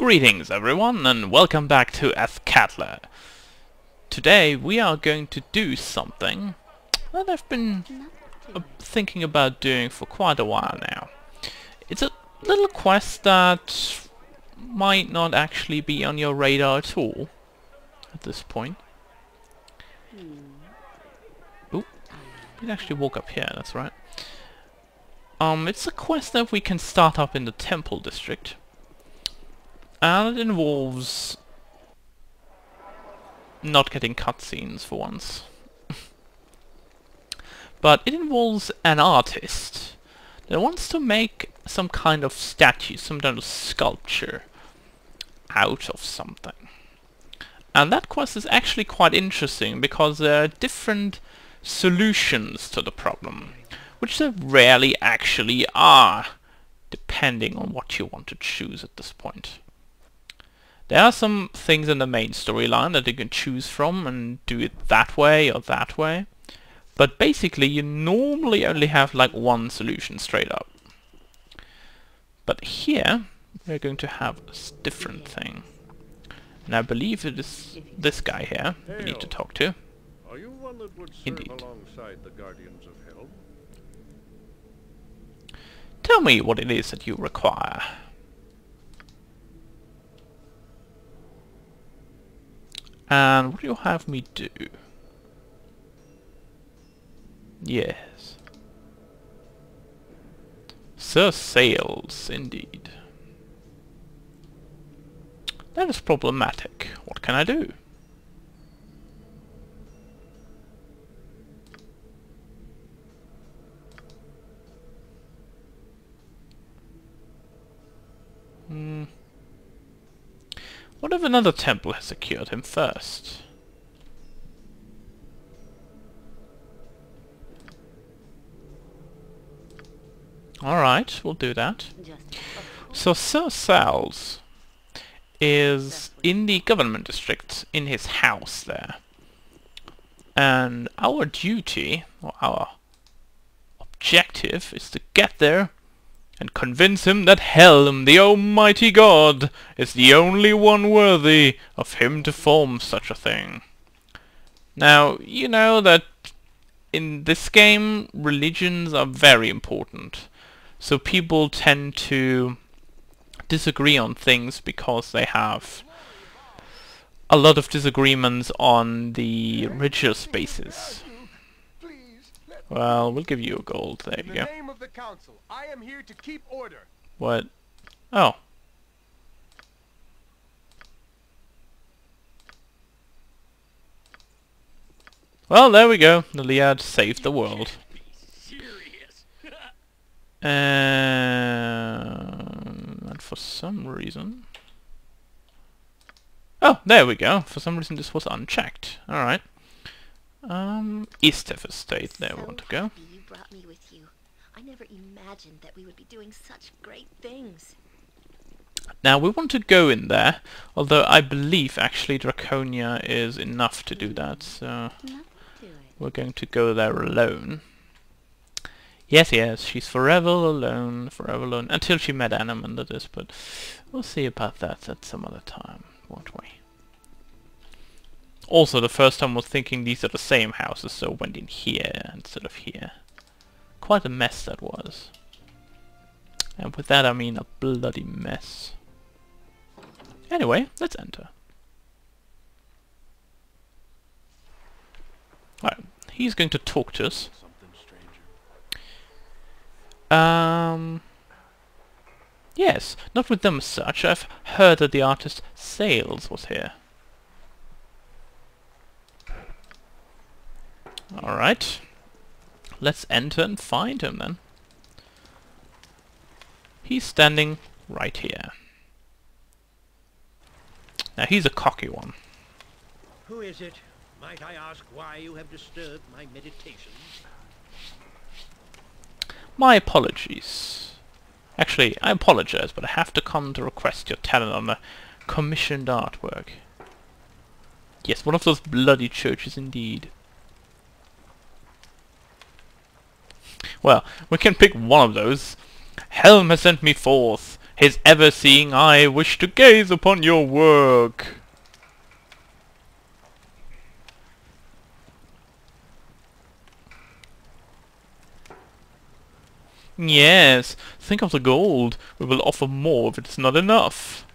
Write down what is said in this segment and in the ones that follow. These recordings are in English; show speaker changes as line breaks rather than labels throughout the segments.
Greetings everyone and welcome back to Athkatla. Today we are going to do something that I've been thinking about doing for quite a while now. It's a little quest that might not actually be on your radar at all at this point. Oh, it actually walk up here, that's right. It's a quest that we can start up in the temple district. And it involves not getting cutscenes for once. But it involves an artist that wants to make some kind of statue, some kind of sculpture out of something. And that quest is actually quite interesting because there are different solutions to the problem, which there rarely actually are, depending on what you want to choose at this point. There are some things in the main storyline that you can choose from and do it that way or that way. But basically you normally only have like one solution straight up. But here we're going to have a different thing. And I believe it is this guy here we need to talk to.
Are you one that would serve
Indeed.
alongside the Guardians of Helm?
Tell me what it is that you require. And what do you have me do? Yes. Sir Sails, indeed. That is problematic. What can I do? What if another temple has secured him first? Alright, we'll do that. So Sir Sal's is in the government district, in his house there. And our duty, or our objective, is to get there and convince him that Helm, the almighty god, is the only one worthy of him to form such a thing. Now, you know that in this game, religions are very important. So people tend to disagree on things because they have a lot of disagreements on the religious basis. Well, we'll give you a gold. There you go.
In the name of the council, I am here to keep order.
What? Oh. Well, there we go. The Liad saved the world. And for some reason... Oh, there we go. For some reason this was unchecked. Alright. East Estate, there we want to go.
You brought me with you. I never imagined that we would be doing such great things.
Now we want to go in there, although I believe actually Draconia is enough to do that, so we're going to go there alone. Yes, she's forever alone, until she met Animan, that is, but we'll see about that at some other time, won't we? Also, the first time I was thinking these are the same houses, so I went in here instead of here. Quite a mess that was. And with that I mean a bloody mess. Anyway, let's enter. Alright, he's going to talk to us. Yes, not with them as such. I've heard that the artist Sails was here. Alright. Let's enter and find him then. He's standing right here. Now he's a cocky one.
Who is it? Might I ask why you have disturbed my meditations?
My apologies. Actually, I apologize, but I have to come to request your talent on the commissioned artwork. Yes, one of those bloody churches indeed. Well, we can pick one of those. Helm has sent me forth His ever-seeing eye wish to gaze upon your work. Yes, think of the gold. We will offer more if it's not enough.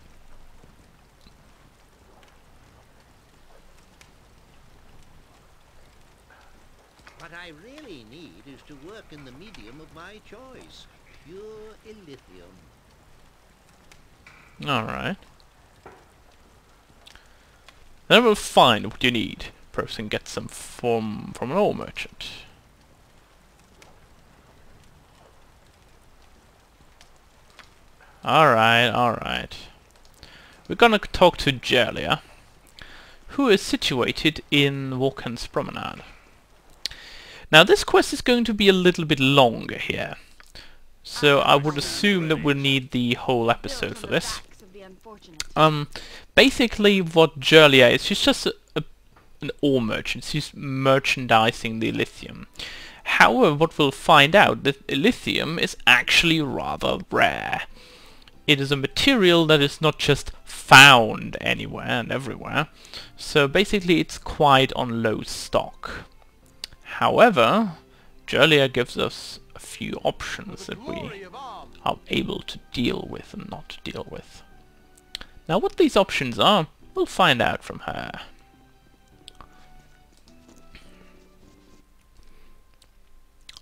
What I really need is to work in the medium of my choice. Pure Illithium.
Alright. Then we'll find what you need. Perhaps you can get some from an ore merchant. Alright, alright. We're gonna talk to Gerlia, who is situated in Vulcan's Promenade. Now this quest is going to be a little bit longer here, so I would assume that we'll need the whole episode for this. Basically what Gerlia is, she's just an ore merchant. She's merchandising the Illithium. However, what we'll find out, that Illithium is actually rather rare. It is a material that is not just found anywhere and everywhere, so basically it's quite on low stock. However, Gerlia gives us a few options that we are able to deal with and not to deal with. Now what these options are, we'll find out from her.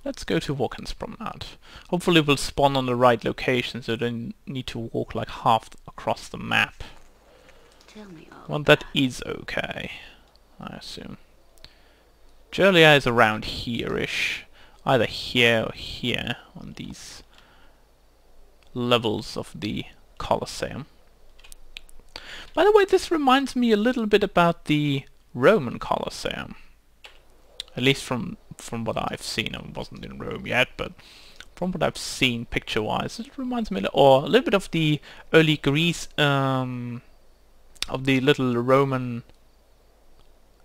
Let's go to Vulcan's Promenade. Hopefully we'll spawn on the right location so don't need to walk like half across the map.
Tell me all
Well, that is okay, I assume. Gerlia is around here-ish. Either here or here on these levels of the Colosseum. By the way, this reminds me a little bit about the Roman Colosseum. At least from what I've seen. I wasn't in Rome yet, but from what I've seen picture-wise, it reminds me or a little bit of the early Greece, of the little Roman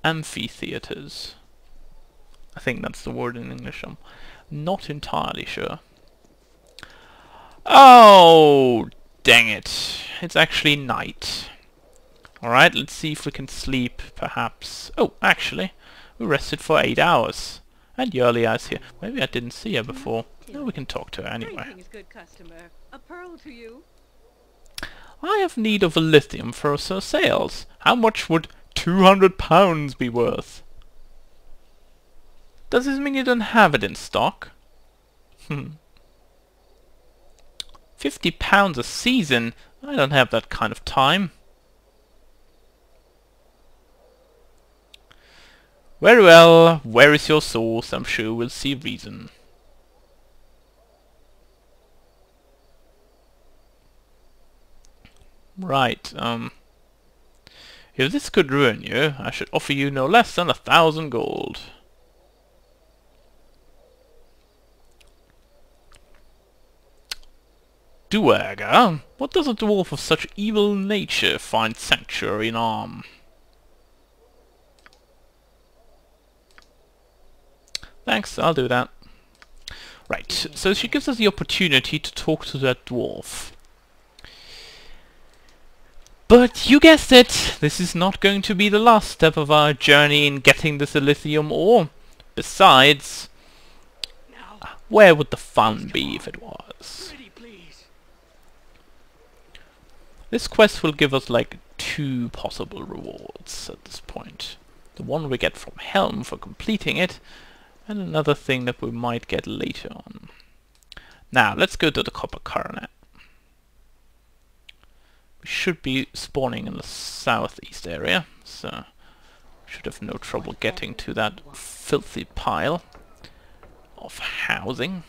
amphitheaters. I think that's the word in English. I'm not entirely sure. Oh, dang it. It's actually night. Alright, let's see if we can sleep, perhaps. Oh, actually, we rested for 8 hours. And Gerlia is here. Maybe I didn't see her before. No, we can talk to her anyway.
Greetings, good customer. A pearl to you.
I have need of Illithium for sales. How much would £200 be worth? Does this mean you don't have it in stock? £50 a season? I don't have that kind of time. Very well, where is your source? I'm sure we'll see reason. Right, if this could ruin you, I should offer you no less than 1,000 gold. Duergar, what does a dwarf of such evil nature find sanctuary in arm? Thanks, I'll do that. Right, so she gives us the opportunity to talk to that dwarf. But you guessed it, this is not going to be the last step of our journey in getting this Illithium ore. Besides, where would the fun be if it was? This quest will give us like 2 possible rewards at this point. The one we get from Helm for completing it, and another thing that we might get later on. Now, let's go to the Copper Coronet. We should be spawning in the southeast area, so should have no trouble getting to that filthy pile of housing.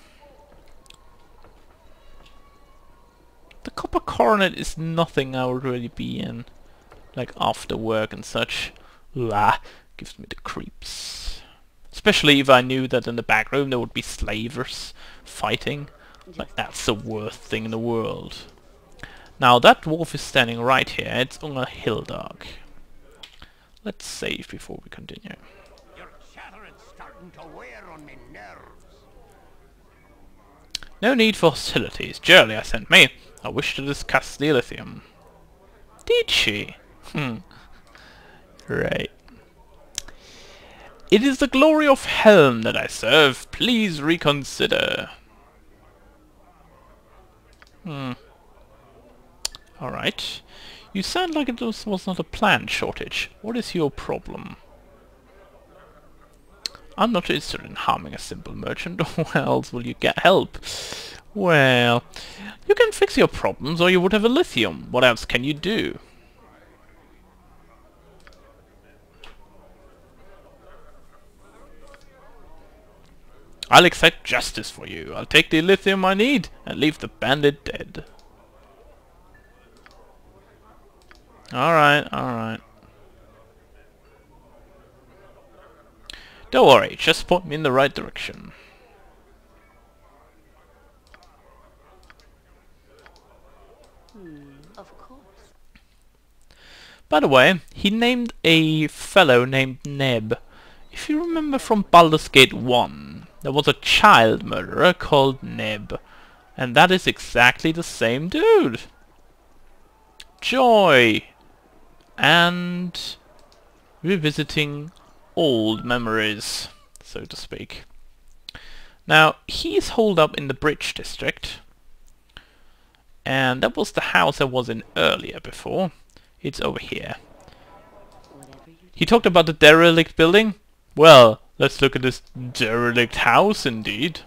The Copper Coronet is nothing I would really be in, like after work and such. Gives me the creeps. Especially if I knew that in the back room there would be slavers fighting. Like, that's the worst thing in the world. Now that dwarf is standing right here. It's Unga Hildog. Let's save before we continue.
Your chattering's starting to wear on me nerves.
No need for hostilities. Gerlia sent me. I wish to discuss the Illithium. Did she? Right. It is the glory of Helm that I serve. Please reconsider. Alright. You sound like it was not a planned shortage. What is your problem? I'm not interested in harming a simple merchant. Where else will you get help? Well, you can fix your problems or you would have Illithium. What else can you do? I'll exact justice for you. I'll take the Illithium I need and leave the bandit dead. Alright, alright. Don't worry, just point me in the right direction.
Of course.
By the way, he named a fellow named Neb. If you remember from Baldur's Gate 1, there was a child murderer called Neb. And that is exactly the same dude. Joy! And revisiting old memories, so to speak. Now, he's holed up in the Bridge District. And that was the house I was in earlier before. It's over here. He talked about the derelict building. Well, let's look at this derelict house indeed.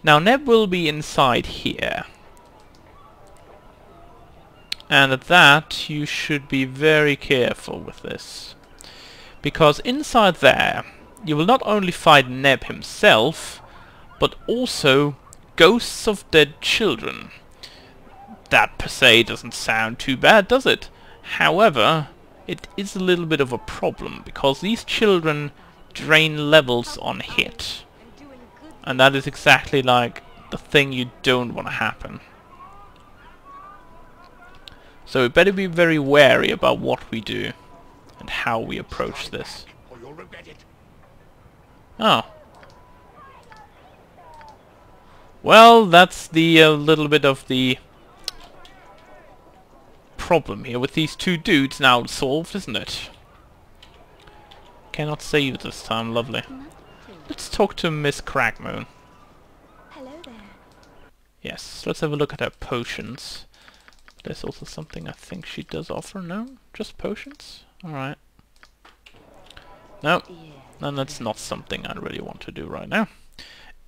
Now Neb will be inside here. And at that you should be very careful with this. Because inside there you will not only find Neb himself, but also ghosts of dead children. That per se doesn't sound too bad, does it? However, it is a little bit of a problem, because these children drain levels on hit. And that is exactly like the thing you don't want to happen. So we better be very wary about what we do and how we approach this. Oh. Well, that's the little bit of the problem here with these two dudes now solved, isn't it? Cannot save this time, lovely. Let's talk to Miss Cragmoon.
Hello there.
Yes, let's have a look at her potions. There's also something I think she does offer. No? Just potions? Alright. No. And that's not something I really want to do right now.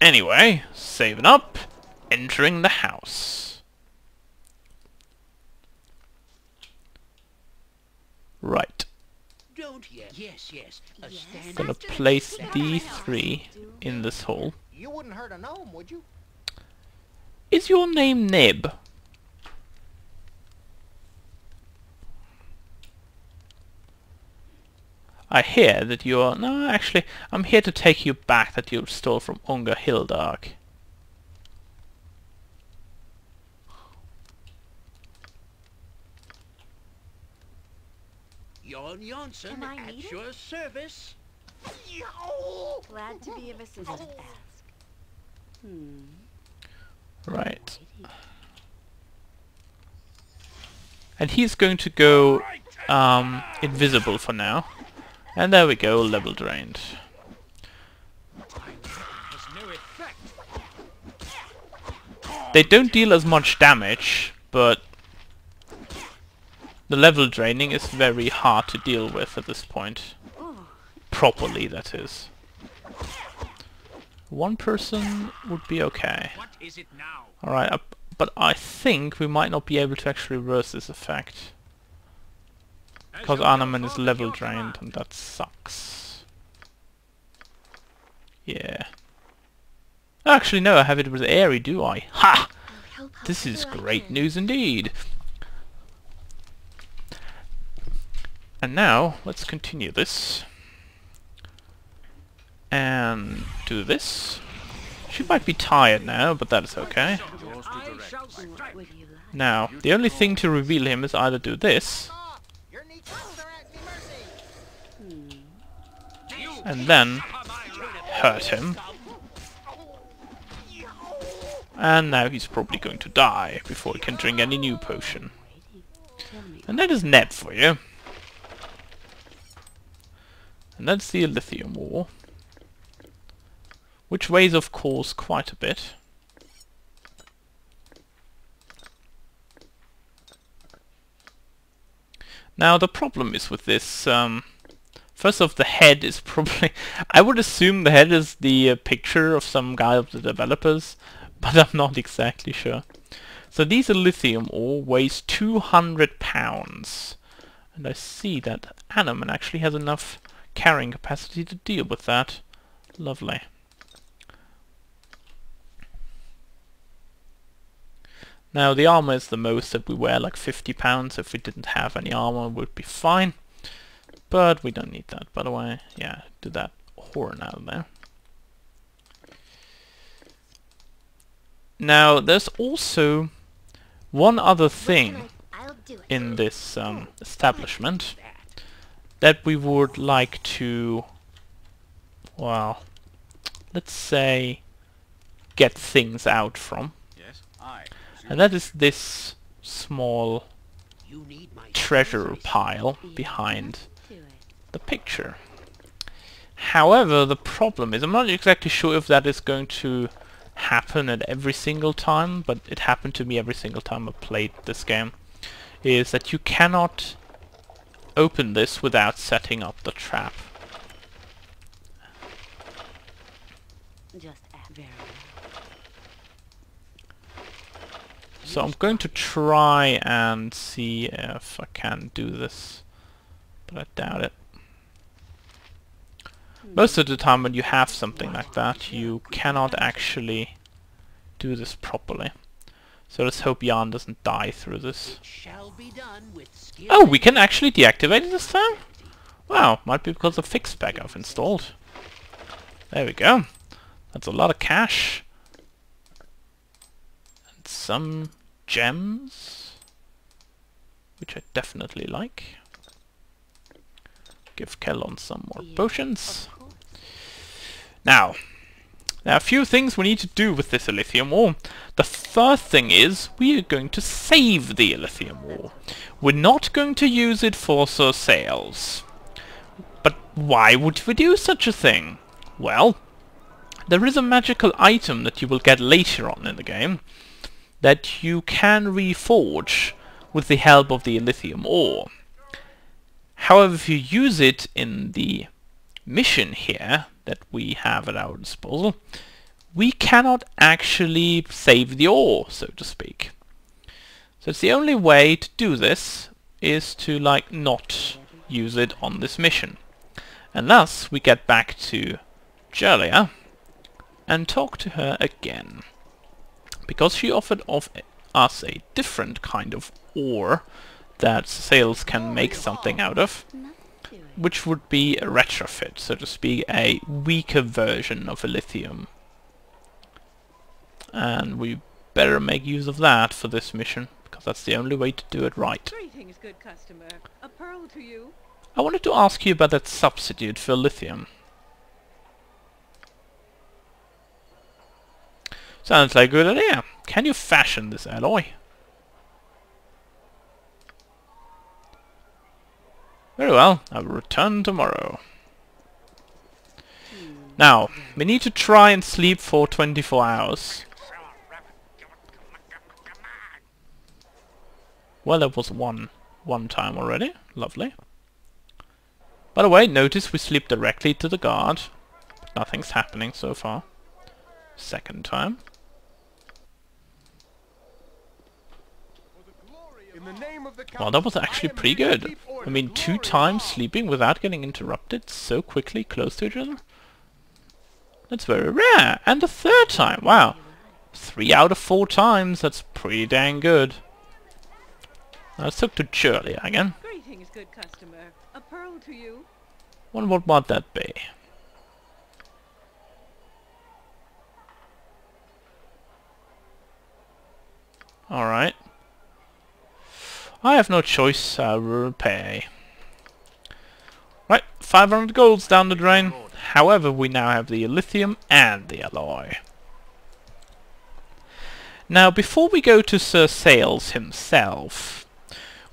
Anyway, saving up, entering the house. Right.
Don't you? Yes, yes. A
Yes?
stand
Gonna place these three in this hole.
You wouldn't hurt a gnome, would you?
Is your name Neb? I hear that you're... No, actually, I'm here to take you back that you stole from Unga Hildark.
Jon Jonsson
Am I
at
needed?
your service.
Glad to be of assistance.
Right. And he's going to go invisible for now. And there we go, level drained. They don't deal as much damage, but the level draining is very hard to deal with at this point. Properly, that is. One person would be okay.
What is it now?
Alright, but I think we might not be able to actually reverse this effect. Because Arnaman is level drained, and that sucks. Yeah. Actually, no, I have it with Airy, do I? Ha! This is great news indeed. And now, let's continue this. And do this. She might be tired now, but that is okay. Now, the only thing to reveal him is either do this,
Your neat tricks are at me mercy.
and then hurt him. And now he's probably going to die before he can drink any new potion. And that is Ned for you. And that's the Illithium ore. Which weighs, of course, quite a bit. Now the problem is with this, first off, the head is probably... I would assume the head is the picture of some guy of the developers, but I'm not exactly sure. So these Illithium ore weighs 200 pounds. And I see that Animan actually has enough carrying capacity to deal with that. Lovely. Now the armor is the most that we wear, like 50 pounds. If we didn't have any armor, it would be fine. But we don't need that, by the way. Yeah, do that horn out there. Now there's also one other thing in this establishment that we would like to, well, let's say, get things out from. And that is this small treasure pile behind the picture. However, the problem is, I'm not exactly sure if that is going to happen at every single time, but it happened to me every single time I played this game, is that you cannot open this without setting up the trap. So I'm going to try and see if I can do this, but I doubt it. Most of the time when you have something like that, you cannot actually do this properly. So let's hope Jan doesn't die through this. Oh, we can actually deactivate it this time? Wow, might be because of fix pack I've installed. There we go. That's a lot of cash. And some gems, which I definitely like. Give Kellon some more potions. Now, there are a few things we need to do with this Illithium ore. The first thing is we are going to save the Illithium ore. We're not going to use it for sales. But why would we do such a thing? Well, there is a magical item that you will get later on in the game that you can reforge with the help of the Illithium ore. However, if you use it in the mission here that we have at our disposal, we cannot actually save the ore, so to speak. So it's the only way to do this is to like not use it on this mission. And thus we get back to Julia and talk to her again. Because she offered us a different kind of ore that sales can make something out of, which would be a retrofit, so to speak, a weaker version of Illithium. And we better make use of that for this mission, because that's the only way to do it right.
Greetings, good customer. A pearl to you.
I wanted to ask you about that substitute for lithium. Sounds like a good idea. Can you fashion this alloy? Very well, I will return tomorrow. Now, we need to try and sleep for 24 hours. Well, that was one time already. Lovely. By the way, notice we sleep directly to the guard. But nothing's happening so far. Second time. Well, that was actually pretty good. I mean, 2 times sleeping without getting interrupted so quickly close to each other. That's very rare. And the 3rd time, wow. 3 out of 4 times, that's pretty dang good. Now let's talk to Julia again.
Greetings, good customer. A pearl to you.
Wonder what might that be? Alright. I have no choice, I will pay. Right, 500 golds down the drain. However, we now have the Illithium and the alloy. Now, before we go to Sir Sales himself,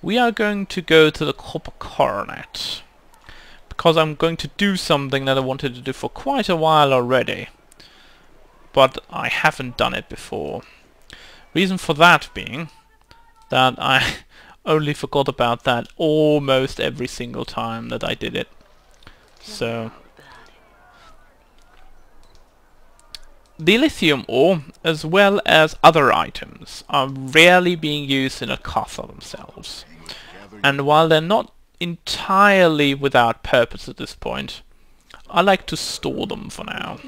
we are going to go to the Copper Coronet, because I'm going to do something that I wanted to do for quite a while already, but I haven't done it before. Reason for that being that I only forgot about that almost every single time that I did it. So the Illithium ore, as well as other items, are rarely being used in Athkatla themselves. And while they're not entirely without purpose at this point, I like to store them for now.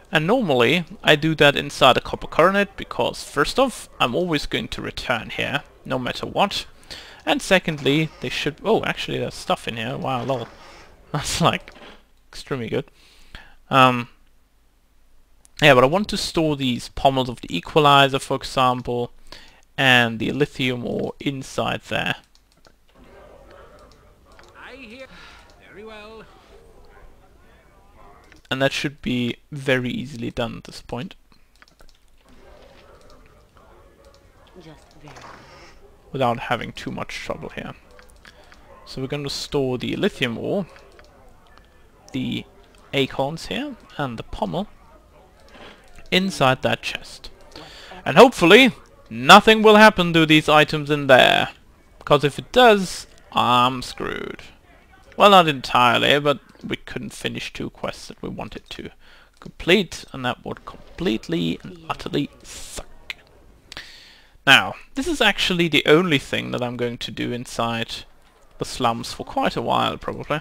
And normally I do that inside a copper coronet because first off, I'm always going to return here, no matter what. And secondly, they should... oh, actually there's stuff in here. Wow, lol. That's like extremely good. Yeah, but I want to store these pommels of the equalizer, for example, and the Illithium ore inside there.
I hear. Very well.
And that should be very easily done at this point. Without having too much trouble here. So we're going to store the Illithium ore, the acorns here, and the pommel inside that chest. And hopefully nothing will happen to these items in there. Because if it does, I'm screwed. Well, not entirely, but we couldn't finish 2 quests that we wanted to complete, and that would completely and utterly suck. Now, this is actually the only thing that I'm going to do inside the slums for quite a while, probably.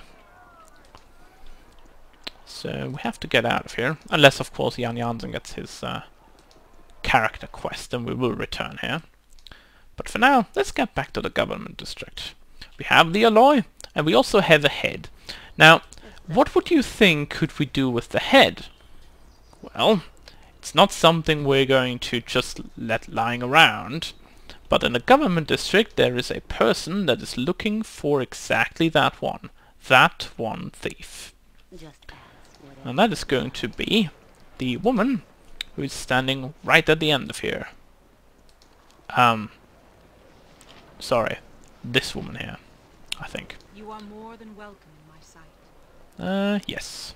So we have to get out of here, unless of course Jan Jansen gets his character quest, and we will return here. But for now, let's get back to the government district. We have the alloy, and we also have a head. Now, what would you think could we do with the head? Well, it's not something we're going to just let lying around, but in the government district there is a person that is looking for exactly that one thief. And that is going to be the woman who is standing right at the end of here. Sorry, this woman here, I think.
You are more than welcome in my sight.
Yes.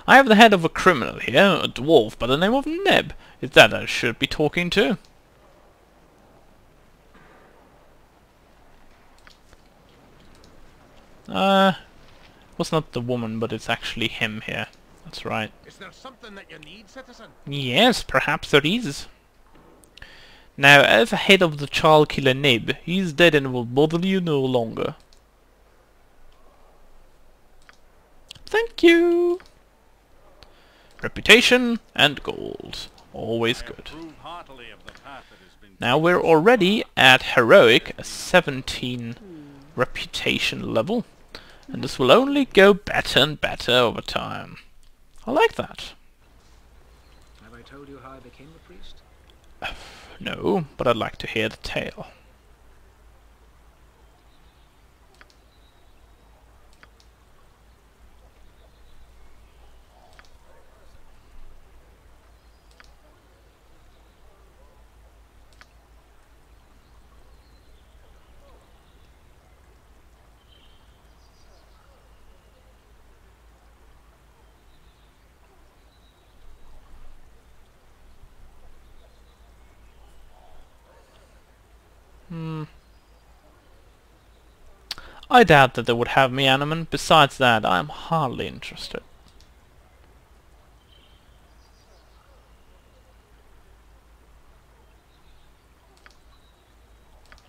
I have the head of a criminal here, a dwarf by the name of Neb. Is that I should be talking to? Was not the woman, but it's actually him here. That's right.
Is there something that you need, citizen?
Yes, perhaps there is. Now, as head of the child killer Neb, he's dead and will bother you no longer. Thank you! Reputation and gold. Always good.
Approve heartily of the path that has been.
Now we're already at heroic, a 17 reputation level. And this will only go better and better over time. I like that.
Have I told you how I became a priest?
No, but I'd like to hear the tale. I doubt that they would have me animan. Besides that, I am hardly interested.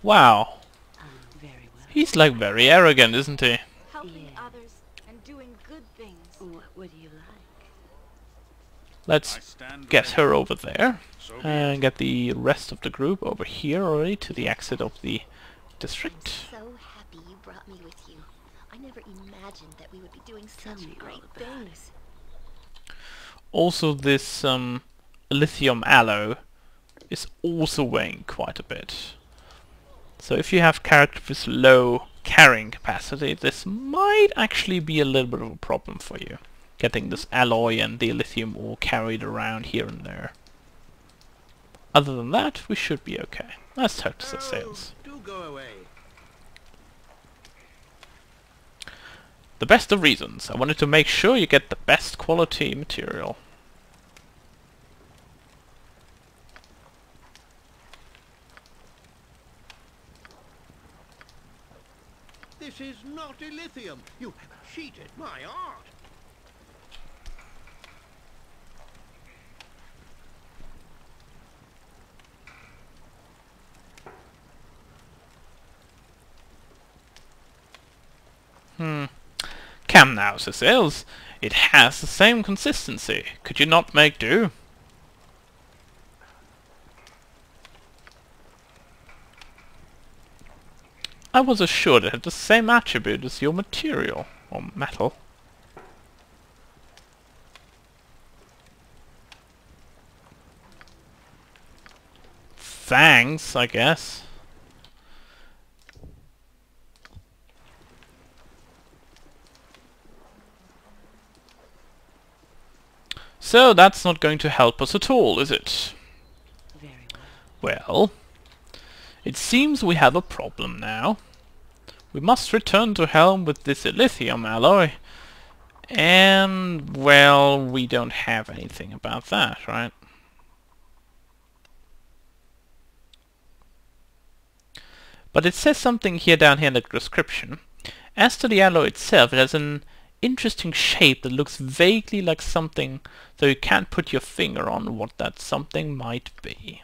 Wow. He's like very arrogant, isn't he?
Helping others and doing good things. What would you like?
Let's
I stand
get
ready.
her over there.
So be
And
it.
get the rest of the group over here already to the exit of the
I'm
district.
so happy you brought me with you. I never imagined that we would be doing such great things.
Also, this lithium alloy is also weighing quite a bit. So if you have characters with low carrying capacity, this might actually be a little bit of a problem for you. Getting this alloy and the lithium all carried around here and there. Other than that, we should be okay. Let's touch the sails.
Do go away.
The best of reasons. I wanted to make sure you get the best quality material.
This is not Illithium. You have cheated my art.
Come now, says it has the same consistency. Could you not make do? I was assured it had the same attribute as your material, or metal. Thanks, I guess. So that's not going to help us at all, is it?
Very
Well, it seems we have a problem now. We must return to Helm with this Illithium alloy. And, well, we don't have anything about that, right? But it says something here down here in the description. As to the alloy itself, it has an interesting shape that looks vaguely like something, though you can't put your finger on what that something might be.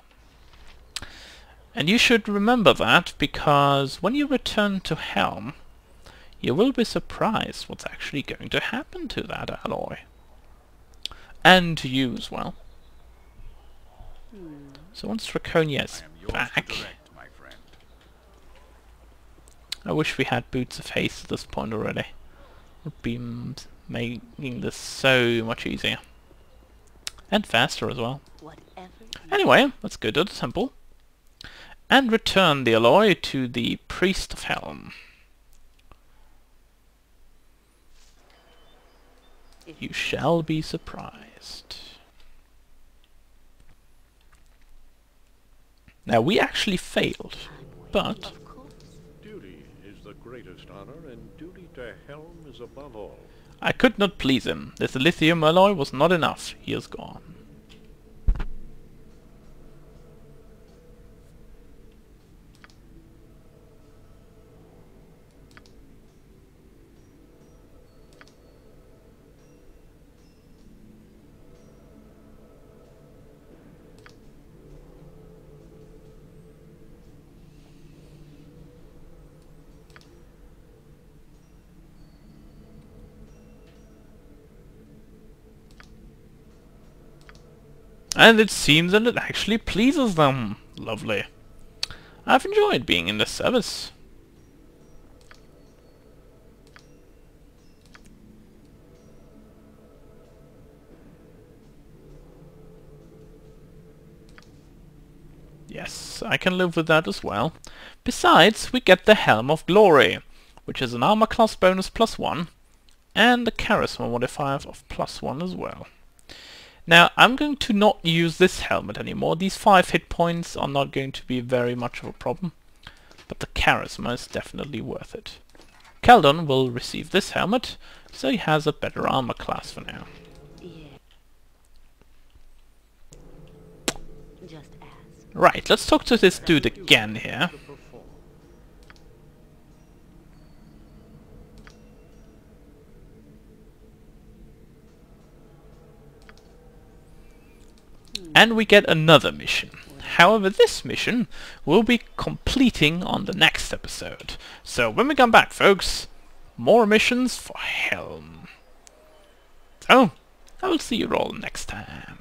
And you should remember that, because when you return to Helm, you will be surprised what's actually going to happen to that alloy. And to you as well. So once Draconia is back...
my friend.
I wish we had Boots of Haste at this point already. Would be making this so much easier. And faster as well.
Whatever.
Anyway, let's go to the temple. And return the alloy to the Priest of Helm. You shall be surprised. Now we actually failed, but...
Of course.
Duty is the greatest honor, and duty to Helm is above all.
I could not please him. This Illithium alloy was not enough. He is gone. And it seems that it actually pleases them. Lovely. I've enjoyed being in this service. Yes, I can live with that as well. Besides, we get the Helm of Glory, which is an armor class bonus +1, and a charisma modifier of +1 as well. Now, I'm going to not use this helmet anymore. These 5 hit points are not going to be very much of a problem, but the charisma is definitely worth it. Keldon will receive this helmet, so he has a better armor class for now.
Yeah. Just ask.
Right, let's talk to this dude again here. And we get another mission. However, this mission we'll be completing on the next episode. So when we come back, folks, more missions for Helm. So, I will see you all next time.